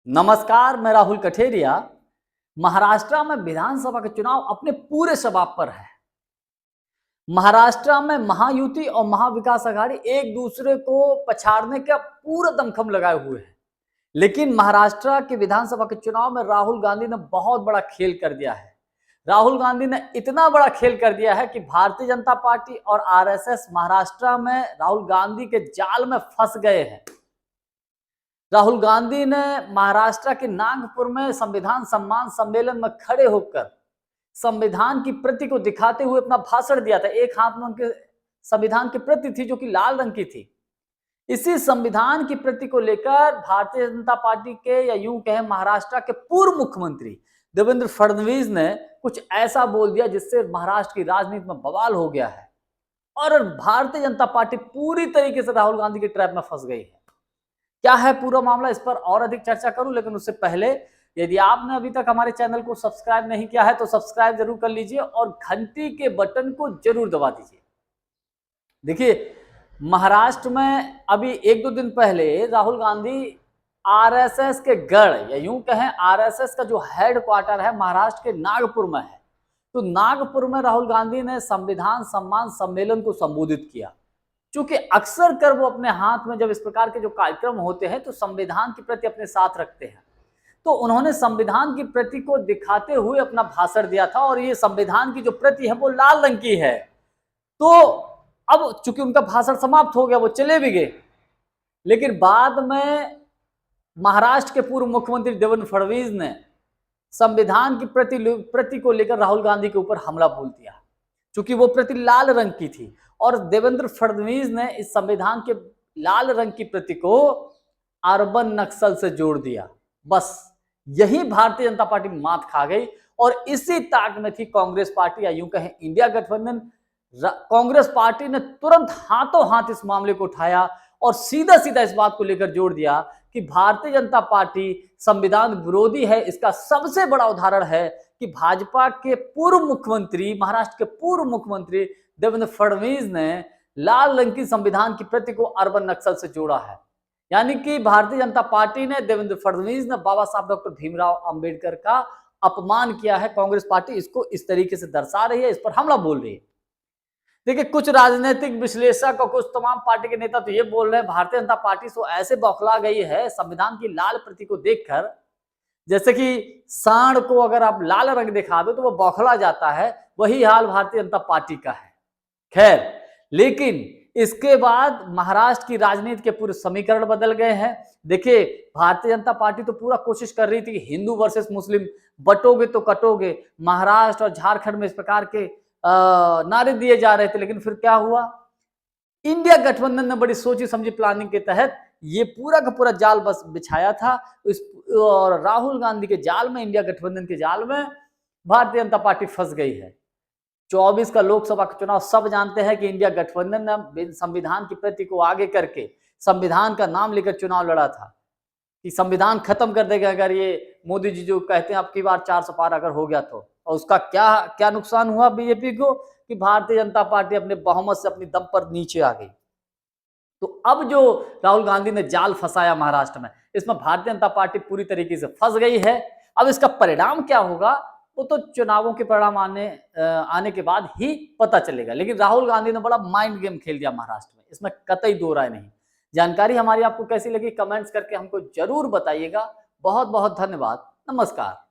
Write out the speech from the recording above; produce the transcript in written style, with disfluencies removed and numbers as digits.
नमस्कार, मैं राहुल कठेरिया। महाराष्ट्र में विधानसभा के चुनाव अपने पूरे शबाब पर है। महाराष्ट्र में महायुति और महाविकास आघाड़ी एक दूसरे को पछाड़ने का पूरा दमखम लगाए हुए हैं। लेकिन महाराष्ट्र के विधानसभा के चुनाव में राहुल गांधी ने बहुत बड़ा खेल कर दिया है। राहुल गांधी ने इतना बड़ा खेल कर दिया है कि भारतीय जनता पार्टी और आरएसएस महाराष्ट्र में राहुल गांधी के जाल में फंस गए हैं। राहुल गांधी ने महाराष्ट्र के नागपुर में संविधान सम्मान सम्मेलन में खड़े होकर संविधान की प्रति को दिखाते हुए अपना भाषण दिया था। एक हाथ में उनके संविधान की प्रति थी जो कि लाल रंग की थी। इसी संविधान की प्रति को लेकर भारतीय जनता पार्टी के या यूं कहें महाराष्ट्र के पूर्व मुख्यमंत्री देवेंद्र फडणवीस ने कुछ ऐसा बोल दिया जिससे महाराष्ट्र की राजनीति में बवाल हो गया है और भारतीय जनता पार्टी पूरी तरीके से राहुल गांधी के ट्रैप में फंस गई है। क्या है पूरा मामला, इस पर और अधिक चर्चा करूं, लेकिन उससे पहले यदि आपने अभी तक हमारे चैनल को सब्सक्राइब नहीं किया है तो सब्सक्राइब जरूर कर लीजिए और घंटी के बटन को जरूर दबा दीजिए। देखिए, महाराष्ट्र में अभी एक दो दिन पहले राहुल गांधी आरएसएस के गढ़ या यूं कहें आरएसएस का जो हेडक्वार्टर है महाराष्ट्र के नागपुर में है। तो नागपुर में राहुल गांधी ने संविधान सम्मान सम्मेलन को संबोधित किया। चूंकि अक्सर कर वो अपने हाथ में जब इस प्रकार के जो कार्यक्रम होते हैं तो संविधान की प्रति अपने साथ रखते हैं, तो उन्होंने संविधान की प्रति को दिखाते हुए अपना भाषण दिया था और ये संविधान की जो प्रति है वो लाल रंग की है। तो अब चूंकि उनका भाषण समाप्त हो गया, वो चले भी गए, लेकिन बाद में महाराष्ट्र के पूर्व मुख्यमंत्री देवेंद्र फडणवीस ने संविधान की प्रति को लेकर राहुल गांधी के ऊपर हमला बोल दिया, चूंकि वो प्रति लाल रंग की थी और देवेंद्र फडणवीस ने इस संविधान के लाल रंग की प्रति को अर्बन नक्सल से जोड़ दिया। बस यही भारतीय जनता पार्टी मात खा गई और इसी ताक में थी कांग्रेस पार्टी या यूं कहें इंडिया गठबंधन। कांग्रेस पार्टी ने तुरंत हाथों हाथ इस मामले को उठाया और सीधा सीधा इस बात को लेकर जोड़ दिया कि भारतीय जनता पार्टी संविधान विरोधी है। इसका सबसे बड़ा उदाहरण है कि भाजपा के पूर्व मुख्यमंत्री, महाराष्ट्र के पूर्व मुख्यमंत्री देवेंद्र फडणवीस ने लाल रंग की संविधान की प्रति को अर्बन नक्सल से जोड़ा है। यानी कि भारतीय जनता पार्टी ने, देवेंद्र फडणवीस ने बाबा साहब डॉक्टर भीमराव अंबेडकर का अपमान किया है। कांग्रेस पार्टी इसको इस तरीके से दर्शा रही है, इस पर हमला बोल रही है। देखिए, कुछ राजनीतिक विश्लेषक और कुछ तमाम पार्टी के नेता तो ये बोल रहे हैं भारतीय जनता पार्टी तो ऐसे बौखला गई है संविधान की लाल प्रति को देखकर, जैसे कि सांड को अगर आप लाल रंग दिखा दो तो वो बौखला जाता है, वही हाल भारतीय जनता पार्टी का है। खैर, लेकिन इसके बाद महाराष्ट्र की राजनीति के पूरे समीकरण बदल गए हैं। देखिए, भारतीय जनता पार्टी तो पूरा कोशिश कर रही थी कि हिंदू वर्सेस मुस्लिम, बटोगे तो कटोगे। महाराष्ट्र और झारखंड में इस प्रकार के नारे दिए जा रहे थे, लेकिन फिर क्या हुआ, इंडिया गठबंधन ने बड़ी सोची समझी प्लानिंग के तहत ये पूरा का पूरा जाल बस बिछाया था। और राहुल गांधी के जाल में, इंडिया गठबंधन के जाल में भारतीय जनता पार्टी फंस गई है। 24 का लोकसभा का चुनाव सब जानते हैं कि इंडिया गठबंधन ने संविधान की प्रति को आगे करके संविधान का नाम लेकर चुनाव लड़ा था कि संविधान खत्म कर देगा अगर ये मोदी जी जो कहते हैं अब की बार 400 पार अगर हो गया तो। और उसका क्या क्या नुकसान हुआ बीजेपी को कि भारतीय जनता पार्टी अपने बहुमत से अपनी दम पर नीचे आ गई। तो अब जो राहुल गांधी ने जाल फंसाया महाराष्ट्र में, इसमें भारतीय जनता पार्टी पूरी तरीके से फंस गई है। अब इसका परिणाम क्या होगा वो तो चुनावों के परिणाम आने के बाद ही पता चलेगा। लेकिन राहुल गांधी ने बड़ा माइंड गेम खेल दिया महाराष्ट्र में, इसमें कतई दो राय नहीं। जानकारी हमारी आपको कैसी लगी कमेंट्स करके हमको जरूर बताइएगा। बहुत बहुत धन्यवाद। नमस्कार।